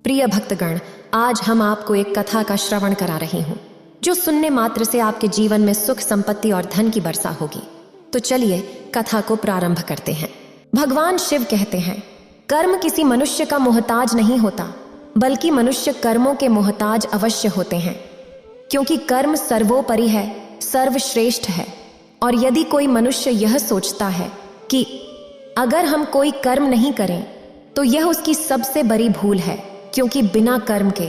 प्रिय भक्तगण, आज हम आपको एक कथा का श्रवण करा रही हूँ जो सुनने मात्र से आपके जीवन में सुख, संपत्ति और धन की वर्षा होगी। तो चलिए कथा को प्रारंभ करते हैं। भगवान शिव कहते हैं, कर्म किसी मनुष्य का मोहताज नहीं होता, बल्कि मनुष्य कर्मों के मोहताज अवश्य होते हैं, क्योंकि कर्म सर्वोपरि है, सर्वश्रेष्ठ है। और यदि कोई मनुष्य यह सोचता है कि अगर हम कोई कर्म नहीं करें तो यह उसकी सबसे बड़ी भूल है, क्योंकि बिना कर्म के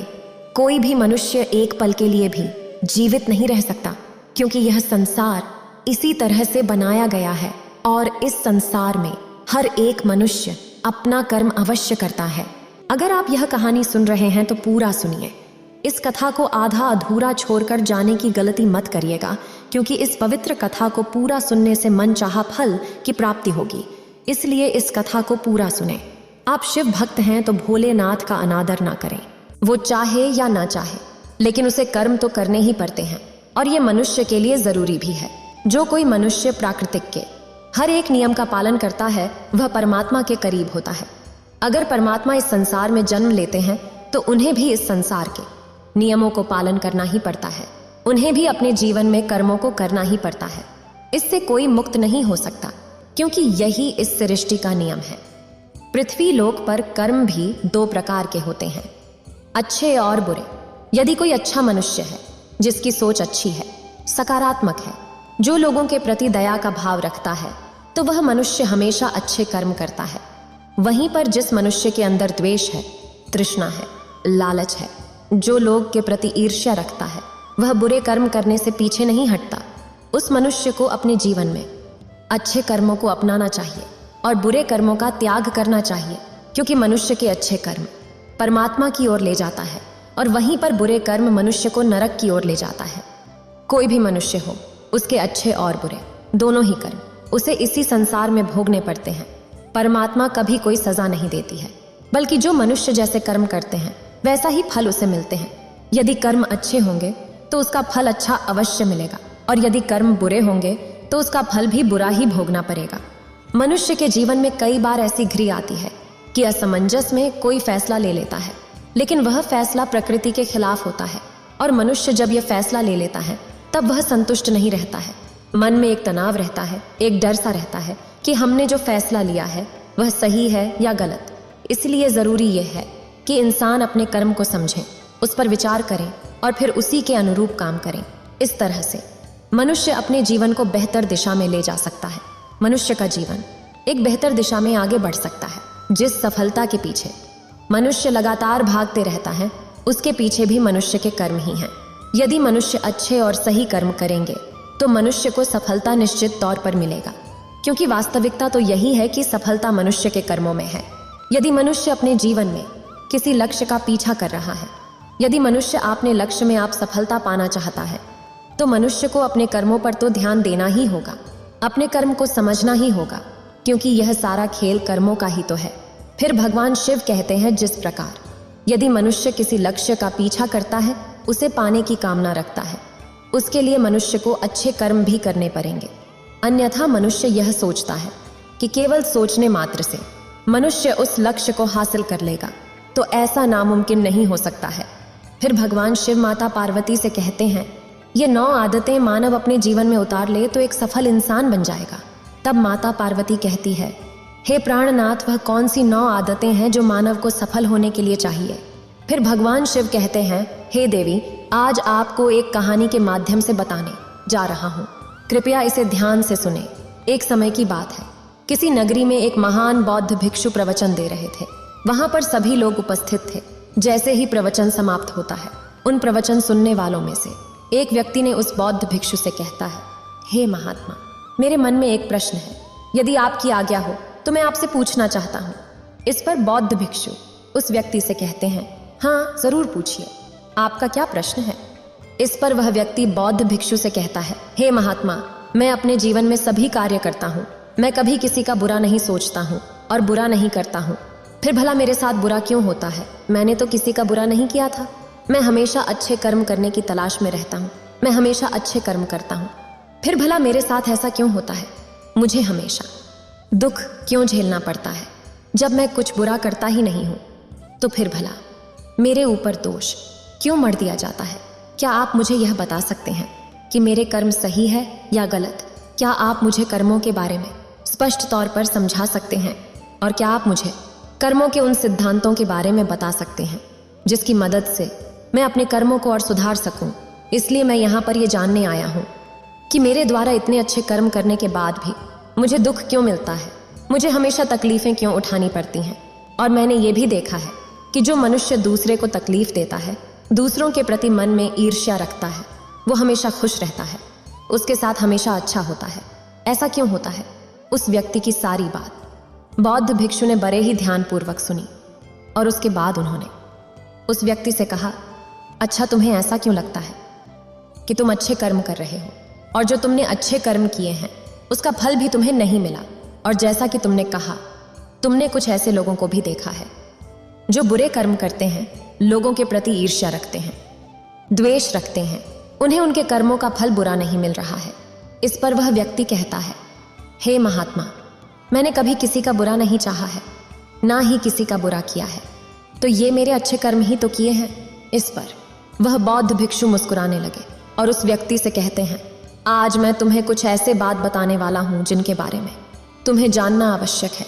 कोई भी मनुष्य एक पल के लिए भी जीवित नहीं रह सकता, क्योंकि यह संसार इसी तरह से बनाया गया है और इस संसार में हर एक मनुष्य अपना कर्म अवश्य करता है। अगर आप यह कहानी सुन रहे हैं तो पूरा सुनिए। इस कथा को आधा अधूरा छोड़कर जाने की गलती मत करिएगा, क्योंकि इस पवित्र कथा को पूरा सुनने से मनचाहा फल की प्राप्ति होगी। इसलिए इस कथा को पूरा सुने। आप शिव भक्त हैं तो भोलेनाथ का अनादर ना करें, वो चाहे या ना चाहे, लेकिन उसे कर्म तो करने ही पड़ते हैं, और ये मनुष्य के लिए जरूरी भी है। जो कोई मनुष्य प्राकृतिक के हर एक नियम का पालन करता है वह परमात्मा के करीब होता है। अगर परमात्मा इस संसार में जन्म लेते हैं तो उन्हें भी इस संसार के नियमों को पालन करना ही पड़ता है, उन्हें भी अपने जीवन में कर्मों को करना ही पड़ता है। इससे कोई मुक्त नहीं हो सकता, क्योंकि यही इस सृष्टि का नियम है। पृथ्वी लोक पर कर्म भी दो प्रकार के होते हैं, अच्छे और बुरे। यदि कोई अच्छा मनुष्य है जिसकी सोच अच्छी है, सकारात्मक है, जो लोगों के प्रति दया का भाव रखता है, तो वह मनुष्य हमेशा अच्छे कर्म करता है। वहीं पर जिस मनुष्य के अंदर द्वेष है, तृष्णा है, लालच है, जो लोग के प्रति ईर्ष्या रखता है, वह बुरे कर्म करने से पीछे नहीं हटता। उस मनुष्य को अपने जीवन में अच्छे कर्मों को अपनाना चाहिए और बुरे कर्मों का त्याग करना चाहिए, क्योंकि मनुष्य के अच्छे कर्म परमात्मा की ओर ले जाता है और वहीं पर बुरे कर्म मनुष्य को नरक की ओर ले जाता है। कोई भी मनुष्य हो, उसके अच्छे और बुरे दोनों ही कर्म उसे इसी संसार में भोगने पड़ते हैं। परमात्मा कभी कोई सजा नहीं देती है, बल्कि जो मनुष्य जैसे कर्म करते हैं वैसा ही फल उसे मिलते हैं। यदि कर्म अच्छे होंगे तो उसका फल अच्छा अवश्य मिलेगा, और यदि कर्म बुरे होंगे तो उसका फल भी बुरा ही भोगना पड़ेगा। मनुष्य के जीवन में कई बार ऐसी घड़ी आती है कि असमंजस में कोई फैसला ले लेता है, लेकिन वह फैसला प्रकृति के खिलाफ होता है, और मनुष्य जब यह फैसला ले लेता है तब वह संतुष्ट नहीं रहता है। मन में एक तनाव रहता है, एक डर सा रहता है कि हमने जो फैसला लिया है वह सही है या गलत। इसलिए जरूरी यह है कि इंसान अपने कर्म को समझें, उस पर विचार करें और फिर उसी के अनुरूप काम करें। इस तरह से मनुष्य अपने जीवन को बेहतर दिशा में ले जा सकता है। मनुष्य का जीवन एक बेहतर दिशा में आगे बढ़ सकता है। जिस सफलता के पीछे मनुष्य लगातार भागते रहता है, उसके पीछे भी मनुष्य के कर्म ही हैं। यदि मनुष्य अच्छे और सही कर्म करेंगे तो मनुष्य को सफलता निश्चित तौर पर मिलेगा, क्योंकि वास्तविकता तो यही है कि सफलता मनुष्य के कर्मों में है। यदि मनुष्य अपने जीवन में किसी लक्ष्य का पीछा कर रहा है, यदि मनुष्य अपने लक्ष्य में आप सफलता पाना चाहता है, तो मनुष्य को अपने कर्मों पर तो ध्यान देना ही होगा, अपने कर्म को समझना ही होगा, क्योंकि यह सारा खेल कर्मों का ही तो है। फिर भगवान शिव कहते हैं, जिस प्रकार यदि मनुष्य किसी लक्ष्य का पीछा करता है, उसे पाने की कामना रखता है, उसके लिए मनुष्य को अच्छे कर्म भी करने पड़ेंगे। अन्यथा मनुष्य यह सोचता है कि केवल सोचने मात्र से मनुष्य उस लक्ष्य को हासिल कर लेगा, तो ऐसा नामुमकिन नहीं हो सकता है। फिर भगवान शिव माता पार्वती से कहते हैं, ये 9 आदतें मानव अपने जीवन में उतार ले तो एक सफल इंसान बन जाएगा। तब माता पार्वती कहती है, हे प्राणनाथ, वह कौन सी 9 आदतें हैं जो मानव को सफल होने के लिए चाहिए? फिर भगवान शिव कहते हैं, हे देवी, आज आपको एक कहानी के माध्यम से बताने जा रहा हूँ, कृपया इसे ध्यान से सुने। एक समय की बात है, किसी नगरी में एक महान बौद्ध भिक्षु प्रवचन दे रहे थे। वहां पर सभी लोग उपस्थित थे। जैसे ही प्रवचन समाप्त होता है, उन प्रवचन सुनने वालों में से एक व्यक्ति ने उस बौद्ध भिक्षु से कहता है, हे महात्मा, मेरे मन में एक प्रश्न है, यदि आपकी आज्ञा हो तो मैं आपसे पूछना चाहता हूँ। इस पर बौद्ध भिक्षु उस व्यक्ति से कहते हैं, हाँ जरूर पूछिए, आपका क्या प्रश्न है? इस पर वह व्यक्ति बौद्ध भिक्षु से कहता है, हे महात्मा, मैं अपने जीवन में सभी कार्य करता हूँ, मैं कभी किसी का बुरा नहीं सोचता हूँ और बुरा नहीं करता हूँ। फिर भला मेरे साथ बुरा क्यों होता है? मैंने तो किसी का बुरा नहीं किया था। मैं हमेशा अच्छे कर्म करने की तलाश में रहता हूँ, मैं हमेशा अच्छे कर्म करता हूँ। फिर भला मेरे साथ ऐसा क्यों होता है? मुझे हमेशा दुख क्यों झेलना पड़ता है? जब मैं कुछ बुरा करता ही नहीं हूँ तो फिर भला मेरे ऊपर दोष क्यों मढ़ दिया जाता है? क्या आप मुझे यह बता सकते हैं कि मेरे कर्म सही है या गलत? क्या आप मुझे कर्मों के बारे में स्पष्ट तौर पर समझा सकते हैं? और क्या आप मुझे कर्मों के उन सिद्धांतों के बारे में बता सकते हैं जिसकी मदद से मैं अपने कर्मों को और सुधार सकूं? इसलिए मैं यहाँ पर यह जानने आया हूँ कि मेरे द्वारा इतने अच्छे कर्म करने के बाद भी मुझे दुख क्यों मिलता है, मुझे हमेशा तकलीफें क्यों उठानी पड़ती हैं। और मैंने ये भी देखा है कि जो मनुष्य दूसरे को तकलीफ देता है, दूसरों के प्रति मन में ईर्ष्या रखता है, वो हमेशा खुश रहता है, उसके साथ हमेशा अच्छा होता है। ऐसा क्यों होता है? उस व्यक्ति की सारी बात बौद्ध भिक्षु ने बड़े ही ध्यानपूर्वक सुनी और उसके बाद उन्होंने उस व्यक्ति से कहा, अच्छा, तुम्हें ऐसा क्यों लगता है कि तुम अच्छे कर्म कर रहे हो और जो तुमने अच्छे कर्म किए हैं उसका फल भी तुम्हें नहीं मिला? और जैसा कि तुमने कहा, तुमने कुछ ऐसे लोगों को भी देखा है जो बुरे कर्म करते हैं, लोगों के प्रति ईर्ष्या रखते हैं, द्वेष रखते हैं, उन्हें उनके कर्मों का फल बुरा नहीं मिल रहा है। इस पर वह व्यक्ति कहता है, हे महात्मा, मैंने कभी किसी का बुरा नहीं चाहा है, ना ही किसी का बुरा किया है, तो ये मेरे अच्छे कर्म ही तो किए हैं। इस पर वह बौद्ध भिक्षु मुस्कुराने लगे और उस व्यक्ति से कहते हैं, आज मैं तुम्हें कुछ ऐसे बात बताने वाला हूं जिनके बारे में तुम्हें जानना आवश्यक है।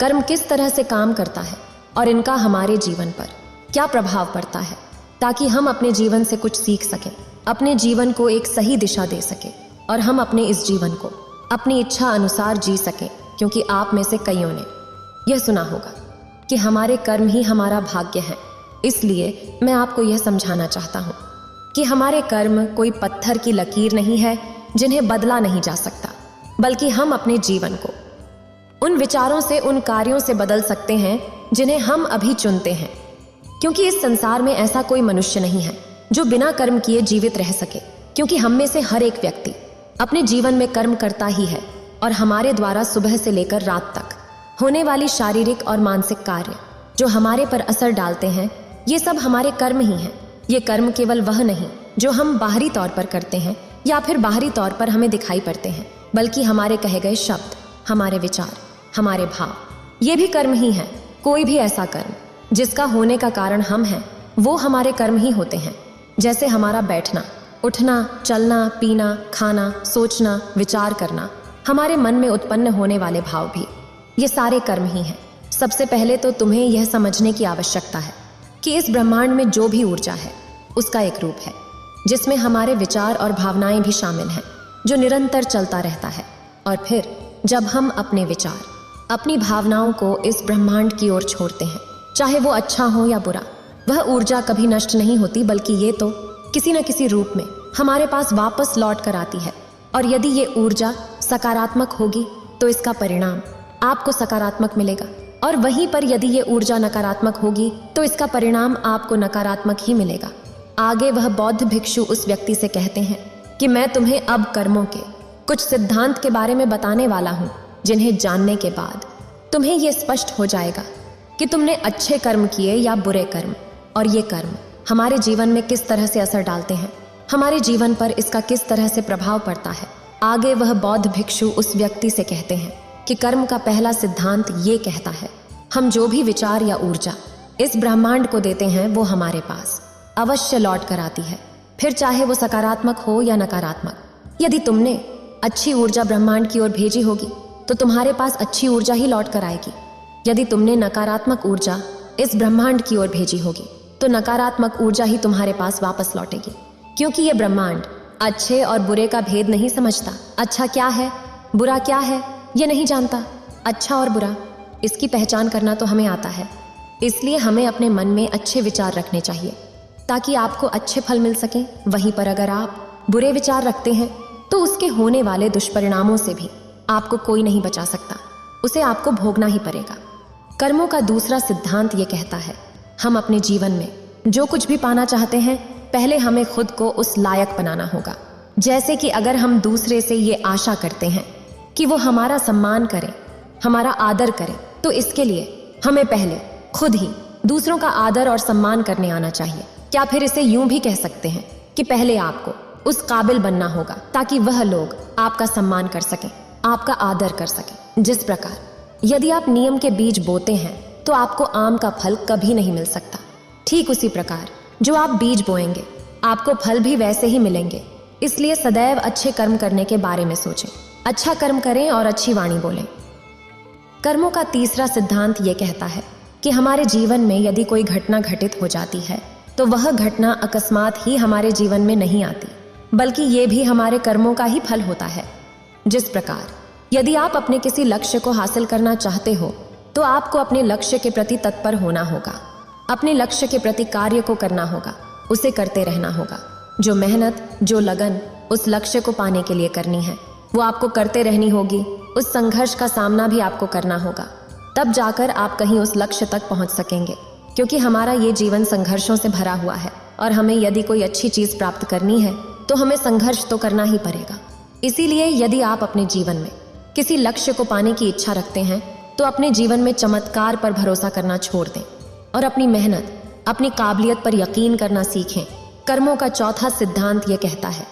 कर्म किस तरह से काम करता है और इनका हमारे जीवन पर क्या प्रभाव पड़ता है, ताकि हम अपने जीवन से कुछ सीख सकें, अपने जीवन को एक सही दिशा दे सकें और हम अपने इस जीवन को अपनी इच्छा अनुसार जी सकें। क्योंकि आप में से कईयों ने यह सुना होगा कि हमारे कर्म ही हमारा भाग्य है। इसलिए मैं आपको यह समझाना चाहता हूँ कि हमारे कर्म कोई पत्थर की लकीर नहीं है जिन्हें बदला नहीं जा सकता, बल्कि हम अपने जीवन को उन विचारों से, उन कार्यों से बदल सकते हैं जिन्हें हम अभी चुनते हैं। क्योंकि इस संसार में ऐसा कोई मनुष्य नहीं है जो बिना कर्म किए जीवित रह सके, क्योंकि हम में से हर एक व्यक्ति अपने जीवन में कर्म करता ही है और हमारे द्वारा सुबह से लेकर रात तक होने वाली शारीरिक और मानसिक कार्य जो हमारे पर असर डालते हैं, ये सब हमारे कर्म ही हैं। ये कर्म केवल वह नहीं जो हम बाहरी तौर पर करते हैं या फिर बाहरी तौर पर हमें दिखाई पड़ते हैं, बल्कि हमारे कहे गए शब्द, हमारे विचार, हमारे भाव, ये भी कर्म ही हैं। कोई भी ऐसा कर्म जिसका होने का कारण हम हैं, वो हमारे कर्म ही होते हैं। जैसे हमारा बैठना, उठना, चलना, पीना, खाना, सोचना, विचार करना, हमारे मन में उत्पन्न होने वाले भाव भी, ये सारे कर्म ही हैं। सबसे पहले तो तुम्हें यह समझने की आवश्यकता है कि इस ब्रह्मांड में जो भी ऊर्जा है उसका एक रूप है जिसमें हमारे विचार और भावनाएं भी शामिल हैं, जो निरंतर चलता रहता है। और फिर जब हम अपने विचार, अपनी भावनाओं को इस ब्रह्मांड की ओर छोड़ते हैं, चाहे वो अच्छा हो या बुरा, वह ऊर्जा कभी नष्ट नहीं होती, बल्कि ये तो किसी न किसी रूप में हमारे पास वापस लौट कर आती है। और यदि ये ऊर्जा सकारात्मक होगी तो इसका परिणाम आपको सकारात्मक मिलेगा, और वहीं पर यदि ये ऊर्जा नकारात्मक होगी तो इसका परिणाम आपको नकारात्मक ही मिलेगा। आगे वह बौद्ध भिक्षु उस व्यक्ति से कहते हैं कि मैं तुम्हें अब कर्मों के कुछ सिद्धांत के बारे में बताने वाला हूँ, जिन्हें जानने के बाद तुम्हें यह स्पष्ट हो जाएगा कि तुमने अच्छे कर्म किए या बुरे कर्म, और ये कर्म हमारे जीवन में किस तरह से असर डालते हैं, हमारे जीवन पर इसका किस तरह से प्रभाव पड़ता है। आगे वह बौद्ध भिक्षु उस व्यक्ति से कहते हैं कि कर्म का पहला सिद्धांत ये कहता है, हम जो भी विचार या ऊर्जा इस ब्रह्मांड को देते हैं वो हमारे पास अवश्य लौट कर आती है, फिर चाहे वो सकारात्मक हो या नकारात्मक। यदि तुमने अच्छी ऊर्जा ब्रह्मांड की ओर भेजी होगी तो तुम्हारे पास अच्छी ऊर्जा ही लौट कर आएगी। यदि तुमने नकारात्मक ऊर्जा इस ब्रह्मांड की ओर भेजी होगी तो नकारात्मक ऊर्जा ही तुम्हारे पास वापस लौटेगी। क्योंकि ये ब्रह्मांड अच्छे और बुरे का भेद नहीं समझता। अच्छा क्या है, बुरा क्या है, ये नहीं जानता। अच्छा और बुरा, इसकी पहचान करना तो हमें आता है। इसलिए हमें अपने मन में अच्छे विचार रखने चाहिए ताकि आपको अच्छे फल मिल सकें। वहीं पर अगर आप बुरे विचार रखते हैं तो उसके होने वाले दुष्परिणामों से भी आपको कोई नहीं बचा सकता, उसे आपको भोगना ही पड़ेगा। कर्मों का दूसरा सिद्धांत ये कहता है, हम अपने जीवन में जो कुछ भी पाना चाहते हैं, पहले हमें खुद को उस लायक बनाना होगा। जैसे कि अगर हम दूसरे से ये आशा करते हैं कि वो हमारा सम्मान करे, हमारा आदर करे, तो इसके लिए हमें पहले खुद ही दूसरों का आदर और सम्मान करने आना चाहिए। क्या फिर इसे यूं भी कह सकते हैं कि पहले आपको उस काबिल बनना होगा ताकि वह लोग आपका सम्मान कर सकें, आपका आदर कर सकें। जिस प्रकार यदि आप नीम के बीज बोते हैं तो आपको आम का फल कभी नहीं मिल सकता, ठीक उसी प्रकार जो आप बीज बोएंगे आपको फल भी वैसे ही मिलेंगे। इसलिए सदैव अच्छे कर्म करने के बारे में सोचें, अच्छा कर्म करें और अच्छी वाणी बोलें। कर्मों का तीसरा सिद्धांत यह कहता है कि हमारे जीवन में यदि कोई घटना घटित हो जाती है तो वह घटना अकस्मात ही हमारे जीवन में नहीं आती, बल्कि ये भी हमारे कर्मों का ही फल होता है। जिस प्रकार यदि आप अपने किसी लक्ष्य को हासिल करना चाहते हो तो आपको अपने लक्ष्य के प्रति तत्पर होना होगा, अपने लक्ष्य के प्रति कार्य को करना होगा, उसे करते रहना होगा। जो मेहनत, जो लगन उस लक्ष्य को पाने के लिए करनी है वो आपको करते रहनी होगी। उस संघर्ष का सामना भी आपको करना होगा, तब जाकर आप कहीं उस लक्ष्य तक पहुंच सकेंगे। क्योंकि हमारा ये जीवन संघर्षों से भरा हुआ है और हमें यदि कोई अच्छी चीज प्राप्त करनी है तो हमें संघर्ष तो करना ही पड़ेगा। इसीलिए यदि आप अपने जीवन में किसी लक्ष्य को पाने की इच्छा रखते हैं तो अपने जीवन में चमत्कार पर भरोसा करना छोड़ दें और अपनी मेहनत, अपनी काबिलियत पर यकीन करना सीखें। कर्मों का चौथा सिद्धांत यह कहता है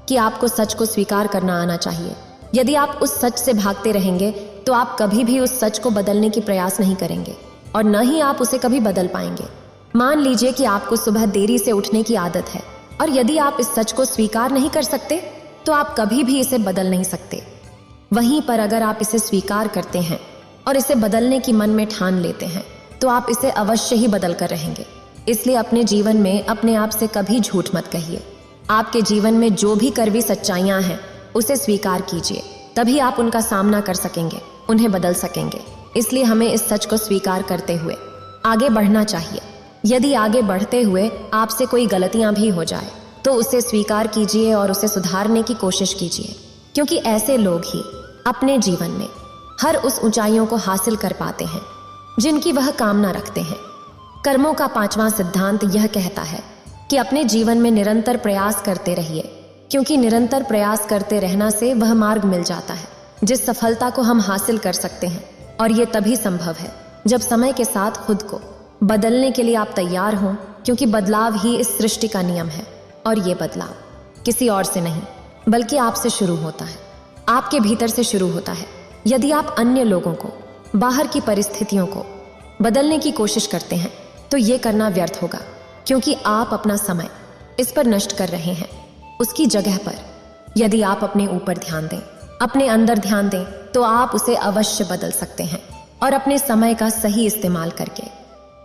कि आपको सच को स्वीकार करना आना चाहिए। यदि आप उस सच से भागते रहेंगे तो आप कभी भी उस सच को बदलने की प्रयास नहीं करेंगे और न ही आप उसे कभी बदल पाएंगे। मान लीजिए कि आपको सुबह देरी से उठने की आदत है और यदि आप इस सच को स्वीकार नहीं कर सकते तो आप कभी भी इसे बदल नहीं सकते। वहीं पर अगर आप इसे स्वीकार करते हैं और इसे बदलने की मन में ठान लेते हैं तो आप इसे अवश्य ही बदल कर रहेंगे। इसलिए अपने जीवन में अपने आप से कभी झूठ मत कहिए। आपके जीवन में जो भी कड़वी सच्चाइयां हैं उसे स्वीकार कीजिए, तभी आप उनका सामना कर सकेंगे, उन्हें बदल सकेंगे। इसलिए हमें इस सच को स्वीकार करते हुए आगे बढ़ना चाहिए। यदि आगे बढ़ते हुए आपसे कोई गलतियां भी हो जाए तो उसे स्वीकार कीजिए और उसे सुधारने की कोशिश कीजिए, क्योंकि ऐसे लोग ही अपने जीवन में हर उस ऊंचाइयों को हासिल कर पाते हैं जिनकी वह कामना रखते हैं। कर्मों का पांचवा सिद्धांत यह कहता है कि अपने जीवन में निरंतर प्रयास करते रहिए, क्योंकि निरंतर प्रयास करते रहना से वह मार्ग मिल जाता है जिस सफलता को हम हासिल कर सकते हैं। और ये तभी संभव है जब समय के साथ खुद को बदलने के लिए आप तैयार हों, क्योंकि बदलाव ही इस सृष्टि का नियम है और ये बदलाव किसी और से नहीं बल्कि आपसे शुरू होता है, आपके भीतर से शुरू होता है। यदि आप अन्य लोगों को, बाहर की परिस्थितियों को बदलने की कोशिश करते हैं तो ये करना व्यर्थ होगा, क्योंकि आप अपना समय इस पर नष्ट कर रहे हैं। उसकी जगह पर यदि आप अपने ऊपर ध्यान दें, अपने अंदर ध्यान दें, तो आप उसे अवश्य बदल सकते हैं और अपने समय का सही इस्तेमाल करके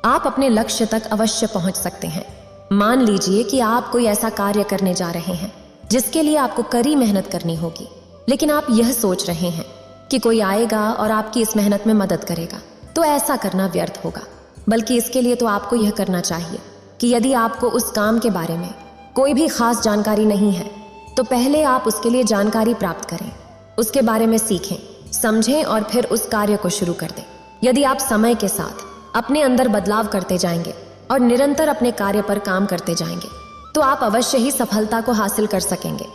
आप अपने लक्ष्य तक अवश्य पहुंच सकते हैं। मान लीजिए कि आप कोई ऐसा कार्य करने जा रहे हैं जिसके लिए आपको कड़ी मेहनत करनी होगी, लेकिन आप यह सोच रहे हैं कि कोई आएगा और आपकी इस मेहनत में मदद करेगा, तो ऐसा करना व्यर्थ होगा। बल्कि इसके लिए तो आपको यह करना चाहिए कि यदि आपको उस काम के बारे में कोई भी खास जानकारी नहीं है तो पहले आप उसके लिए जानकारी प्राप्त करें, उसके बारे में सीखें, समझें और फिर उस कार्य को शुरू कर दें। यदि आप समय के साथ अपने अंदर बदलाव करते जाएंगे और निरंतर अपने कार्य पर काम करते जाएंगे तो आप अवश्य ही सफलता को हासिल कर सकेंगे।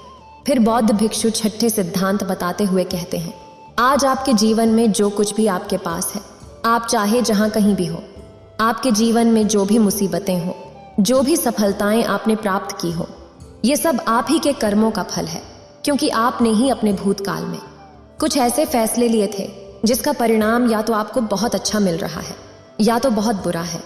फिर बौद्ध भिक्षु छठे सिद्धांत बताते हुए कहते हैं, आज आपके जीवन में जो कुछ भी आपके पास है, आप चाहे जहां कहीं भी हो, आपके जीवन में जो भी मुसीबतें हो, जो भी सफलताएं आपने प्राप्त की हो, ये सब आप ही के कर्मों का फल है। क्योंकि आपने ही अपने भूतकाल में कुछ ऐसे फैसले लिए थे जिसका परिणाम या तो आपको बहुत अच्छा मिल रहा है या तो बहुत बुरा है।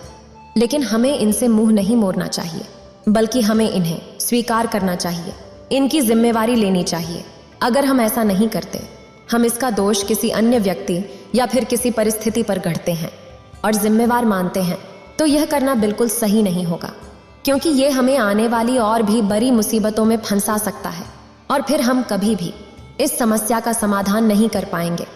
लेकिन हमें इनसे मुंह नहीं मोड़ना चाहिए, बल्कि हमें इन्हें स्वीकार करना चाहिए, इनकी जिम्मेवारी लेनी चाहिए। अगर हम ऐसा नहीं करते, हम इसका दोष किसी अन्य व्यक्ति या फिर किसी परिस्थिति पर गढ़ते हैं और जिम्मेवार मानते हैं, तो यह करना बिल्कुल सही नहीं होगा, क्योंकि ये हमें आने वाली और भी बड़ी मुसीबतों में फंसा सकता है और फिर हम कभी भी इस समस्या का समाधान नहीं कर पाएंगे।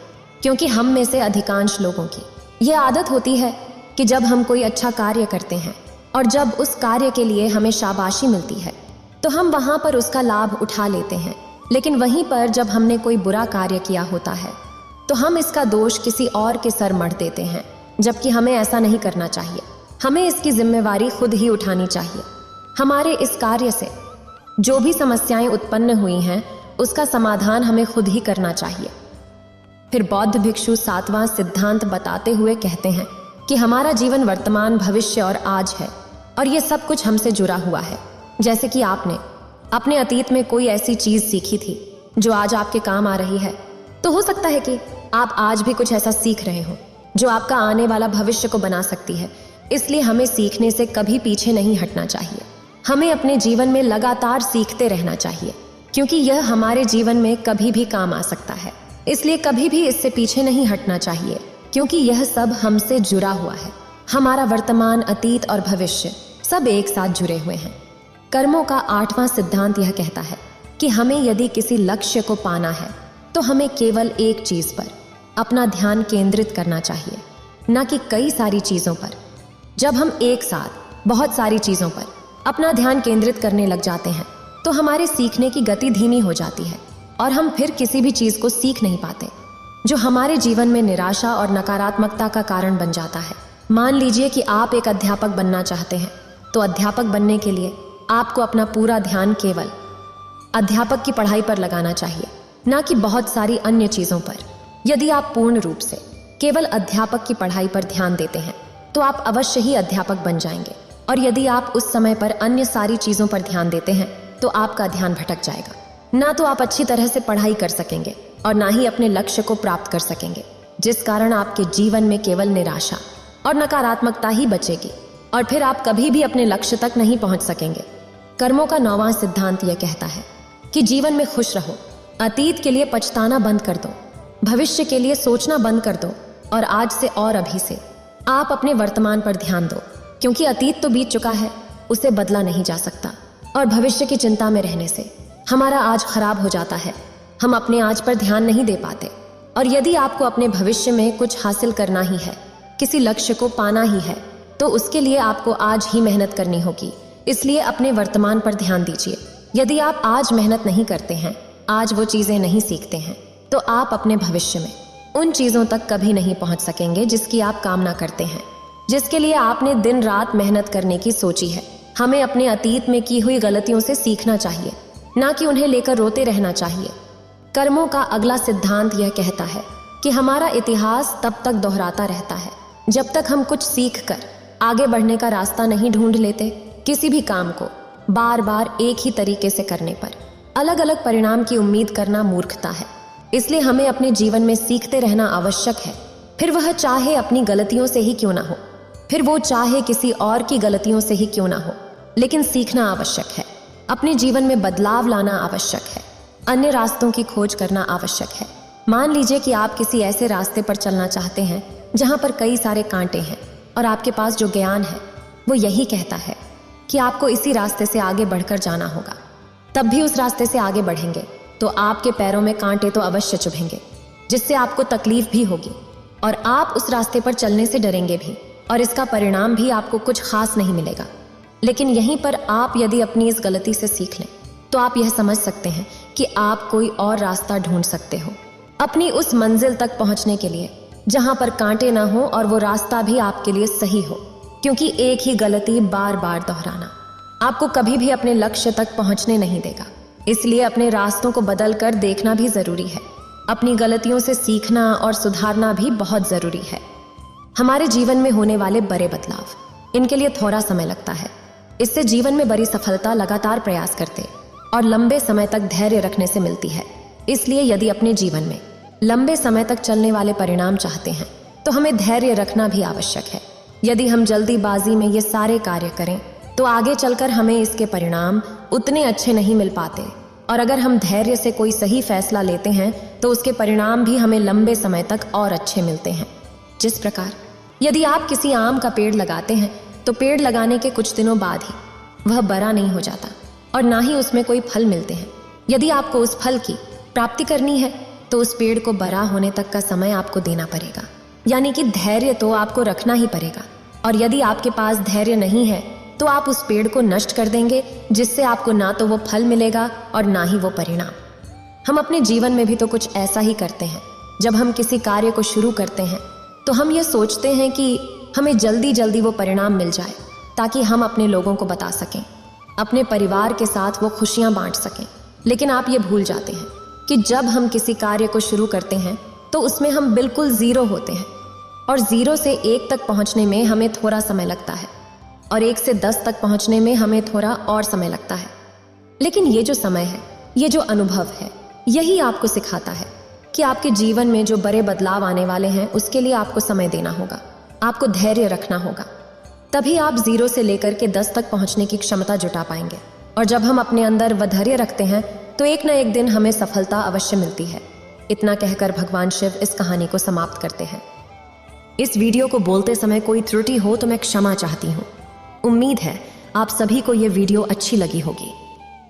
क्योंकि हम में से अधिकांश लोगों की यह आदत होती है कि जब हम कोई अच्छा कार्य करते हैं और जब उस कार्य के लिए हमें शाबाशी मिलती है तो हम वहां पर उसका लाभ उठा लेते हैं, लेकिन वहीं पर जब हमने कोई बुरा कार्य किया होता है तो हम इसका दोष किसी और के सर मढ़ देते हैं, जबकि हमें ऐसा नहीं करना चाहिए। हमें इसकी जिम्मेवारी खुद ही उठानी चाहिए। हमारे इस कार्य से जो भी समस्याएं उत्पन्न हुई हैं उसका समाधान हमें खुद ही करना चाहिए। फिर बौद्ध भिक्षु सातवां सिद्धांत बताते हुए कहते हैं कि हमारा जीवन वर्तमान, भविष्य और आज है और ये सब कुछ हमसे जुड़ा हुआ है। जैसे कि आपने अपने अतीत में कोई ऐसी चीज सीखी थी जो आज आपके काम आ रही है, तो हो सकता है कि आप आज भी कुछ ऐसा सीख रहे हो जो आपका आने वाला भविष्य को बना सकती है इसलिए हमें सीखने से कभी पीछे नहीं हटना चाहिए। हमें अपने जीवन में लगातार सीखते रहना चाहिए, क्योंकि यह हमारे जीवन में कभी भी काम आ सकता है। इसलिए कभी भी इससे पीछे नहीं हटना चाहिए, क्योंकि यह सब हमसे जुड़ा हुआ है। हमारा वर्तमान, अतीत और भविष्य सब एक साथ जुड़े हुए हैं। कर्मों का 8वां सिद्धांत यह कहता है कि हमें यदि किसी लक्ष्य को पाना है तो हमें केवल एक चीज पर अपना ध्यान केंद्रित करना चाहिए, न कि कई सारी चीजों पर। जब हम एक साथ बहुत सारी चीजों पर अपना ध्यान केंद्रित करने लग जाते हैं तो हमारे सीखने की गति धीमी हो जाती है और हम फिर किसी भी चीज को सीख नहीं पाते, जो हमारे जीवन में निराशा और नकारात्मकता का कारण बन जाता है। मान लीजिए कि आप एक अध्यापक बनना चाहते हैं, तो अध्यापक बनने के लिए आपको अपना पूरा ध्यान केवल अध्यापक की पढ़ाई पर लगाना चाहिए, ना कि बहुत सारी अन्य चीजों पर। यदि आप पूर्ण रूप से केवल अध्यापक की पढ़ाई पर ध्यान देते हैं तो आप अवश्य ही अध्यापक बन जाएंगे, और यदि आप उस समय पर अन्य सारी चीजों पर ध्यान देते हैं तो आपका ध्यान भटक जाएगा। ना तो आप अच्छी तरह से पढ़ाई कर सकेंगे और ना ही अपने लक्ष्य को प्राप्त कर सकेंगे, जिस कारण आपके जीवन में केवल निराशा और नकारात्मकता ही बचेगी, और फिर आप कभी भी अपने लक्ष्य तक नहीं पहुंच सकेंगे। कर्मों का 9वां सिद्धांत यह कहता है कि जीवन में खुश रहो, अतीत के लिए पछताना बंद कर दो, भविष्य के लिए सोचना बंद कर दो, और आज से और अभी से आप अपने वर्तमान पर ध्यान दो, क्योंकि अतीत तो बीत चुका है, उसे बदला नहीं जा सकता, और भविष्य की चिंता में रहने से हमारा आज खराब हो जाता है। हम अपने आज पर ध्यान नहीं दे पाते, और यदि आपको अपने भविष्य में कुछ हासिल करना ही है, किसी लक्ष्य को पाना ही है, तो उसके लिए आपको आज ही मेहनत करनी होगी। इसलिए अपने वर्तमान पर ध्यान दीजिए। यदि आप आज मेहनत नहीं करते हैं, आज वो चीजें नहीं सीखते हैं, तो आप अपने भविष्य में उन चीजों तक कभी नहीं पहुंच सकेंगे जिसकी आप कामना करते हैं, जिसके लिए आपने दिन रात मेहनत करने की सोची है। हमें अपने अतीत में की हुई गलतियों से सीखना चाहिए, ना कि उन्हें लेकर रोते रहना चाहिए। कर्मों का अगला सिद्धांत यह कहता है कि हमारा इतिहास तब तक दोहराता रहता है जब तक हम कुछ सीख कर आगे बढ़ने का रास्ता नहीं ढूंढ लेते। किसी भी काम को बार बार एक ही तरीके से करने पर अलग अलग परिणाम की उम्मीद करना मूर्खता है। इसलिए हमें अपने जीवन में सीखते रहना आवश्यक है, फिर वह चाहे अपनी गलतियों से ही क्यों ना हो, फिर वो चाहे किसी और की गलतियों से ही क्यों ना हो, लेकिन सीखना आवश्यक है। अपने जीवन में बदलाव लाना आवश्यक है, अन्य रास्तों की खोज करना आवश्यक है। मान लीजिए कि आप किसी ऐसे रास्ते पर चलना चाहते हैं जहां पर कई सारे कांटे हैं, और आपके पास जो ज्ञान है वो यही कहता है कि आपको इसी रास्ते से आगे बढ़कर जाना होगा। तब भी उस रास्ते से आगे बढ़ेंगे तो आपके पैरों में कांटे तो अवश्य चुभेंगे, जिससे आपको तकलीफ भी होगी, और आप उस रास्ते पर चलने से डरेंगे भी, और इसका परिणाम भी आपको कुछ खास नहीं मिलेगा। लेकिन यहीं पर आप यदि अपनी इस गलती से सीख लें तो आप यह समझ सकते हैं कि आप कोई और रास्ता ढूंढ सकते हो अपनी उस मंजिल तक पहुंचने के लिए जहां पर कांटे ना हो, और वो रास्ता भी आपके लिए सही हो, क्योंकि एक ही गलती बार बार दोहराना आपको कभी भी अपने लक्ष्य तक पहुंचने नहीं देगा। इसलिए अपने रास्तों को बदल कर देखना भी जरूरी है। अपनी गलतियों से सीखना और सुधारना भी बहुत जरूरी है। हमारे जीवन में होने वाले बड़े बदलाव, इनके लिए थोड़ा समय लगता है। इससे जीवन में बड़ी सफलता लगातार प्रयास करते और लंबे समय तक धैर्य रखने से मिलती है। इसलिए यदि अपने जीवन में लंबे समय तक चलने वाले परिणाम चाहते हैं तो हमें धैर्य रखना भी आवश्यक है। यदि हम जल्दीबाजी में ये सारे कार्य करें तो आगे चलकर हमें इसके परिणाम उतने अच्छे नहीं मिल पाते, और अगर हम धैर्य से कोई सही फैसला लेते हैं तो उसके परिणाम भी हमें लंबे समय तक और अच्छे मिलते हैं। जिस प्रकार यदि आप किसी आम का पेड़ लगाते हैं तो पेड़ लगाने के कुछ दिनों बाद ही वह बड़ा नहीं हो जाता और ना ही उसमें कोई फल मिलते हैं। यदि आपको उस फल की प्राप्ति करनी है तो उस पेड़ को बड़ा होने तक का समय आपको देना पड़ेगा, यानी कि धैर्य तो आपको रखना ही पड़ेगा। और यदि आपके पास धैर्य नहीं है तो आप उस पेड़ को नष्ट कर देंगे, जिससे आपको ना तो वो फल मिलेगा और ना ही वो परिणाम। हम अपने जीवन में भी तो कुछ ऐसा ही करते हैं। जब हम किसी कार्य को शुरू करते हैं तो हम ये सोचते हैं कि हमें जल्दी जल्दी वो परिणाम मिल जाए, ताकि हम अपने लोगों को बता सकें, अपने परिवार के साथ वो खुशियां बांट सकें। लेकिन आप ये भूल जाते हैं कि जब हम किसी कार्य को शुरू करते हैं तो उसमें हम बिल्कुल जीरो होते हैं, और 0 से 1 तक पहुंचने में हमें थोड़ा समय लगता है, और 1 से 10 तक पहुंचने में हमें थोड़ा और समय लगता है। लेकिन ये जो समय है, ये जो अनुभव है, यही आपको सिखाता है कि आपके जीवन में जो बड़े बदलाव आने वाले हैं उसके लिए आपको समय देना होगा, आपको धैर्य रखना होगा। तभी आप 0 से लेकर के 10 तक पहुंचने की क्षमता जुटा पाएंगे। और जब हम अपने अंदर वधैर्य रखते हैं तो एक न एक दिन हमें सफलता अवश्य मिलती है। इतना कहकर भगवान शिव इस कहानी को समाप्त करते हैं। इस वीडियो को बोलते समय कोई त्रुटि हो तो मैं क्षमा चाहती हूँ। उम्मीद है आप सभी को ये वीडियो अच्छी लगी होगी।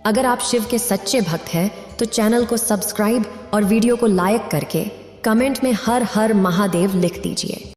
अगर आप शिव के सच्चे भक्त हैं तो चैनल को सब्सक्राइब और वीडियो को लाइक करके कमेंट में हर हर महादेव लिख दीजिए।